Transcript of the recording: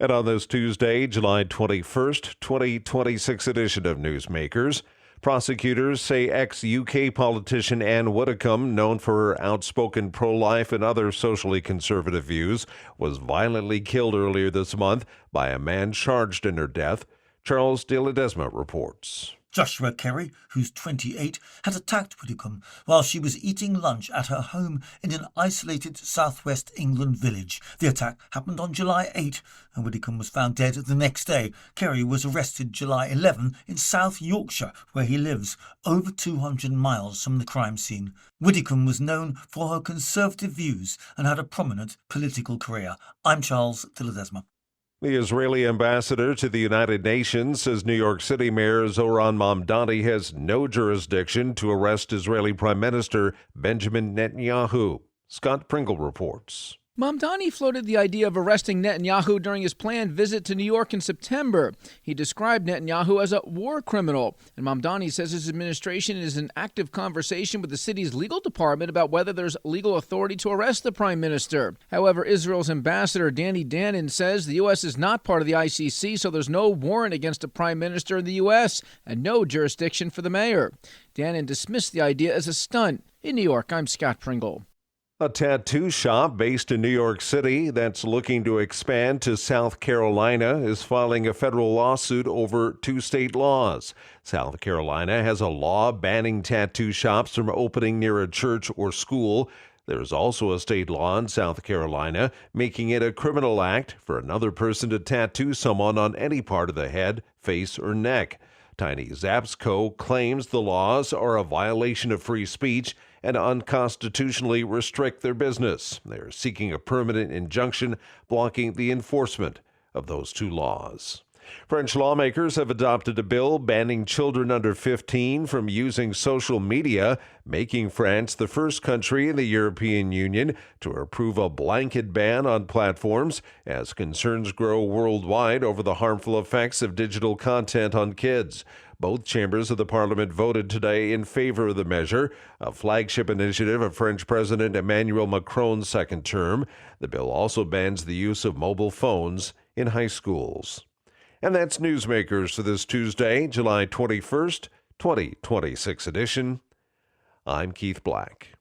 And on this Tuesday, July 21st, 2026 edition of Newsmakers, prosecutors say ex-UK politician Anne Widdecombe, known for her outspoken pro-life and other socially conservative views, was violently killed earlier this month by a man charged in her death. Charles de Ledesma reports. Joshua Kerry, who's 28, had attacked Widdecombe while she was eating lunch at her home in an isolated southwest England village. The attack happened on July 8 and Widdecombe was found dead the next day. Kerry was arrested July 11 in South Yorkshire, where he lives, over 200 miles from the crime scene. Widdecombe was known for her conservative views and had a prominent political career. I'm Charles de Ledesma. The Israeli ambassador to the United Nations says New York City Mayor Zohran Mamdani has no jurisdiction to arrest Israeli Prime Minister Benjamin Netanyahu. Scott Pringle reports. Mamdani floated the idea of arresting Netanyahu during his planned visit to New York in September. He described Netanyahu as a war criminal, and Mamdani says his administration is in active conversation with the city's legal department about whether there's legal authority to arrest the prime minister. However, Israel's ambassador Danny Danon says the U.S. is not part of the ICC, so there's no warrant against a prime minister in the U.S. and no jurisdiction for the mayor. Danon dismissed the idea as a stunt. In New York, I'm Scott Pringle. A tattoo shop based in New York City that's looking to expand to South Carolina is filing a federal lawsuit over two state laws. South Carolina has a law banning tattoo shops from opening near a church or school. There's also a state law in South Carolina making it a criminal act for another person to tattoo someone on any part of the head, face, or neck. Tiny Zaps Co. claims the laws are a violation of free speech and unconstitutionally restrict their business. They're seeking a permanent injunction blocking the enforcement of those two laws. French lawmakers have adopted a bill banning children under 15 from using social media, making France the first country in the European Union to approve a blanket ban on platforms as concerns grow worldwide over the harmful effects of digital content on kids. Both chambers of the parliament voted today in favor of the measure, a flagship initiative of French President Emmanuel Macron's second term. The bill also bans the use of mobile phones in high schools. And that's Newsmakers for this Tuesday, July 21st, 2026 edition. I'm Keith Black.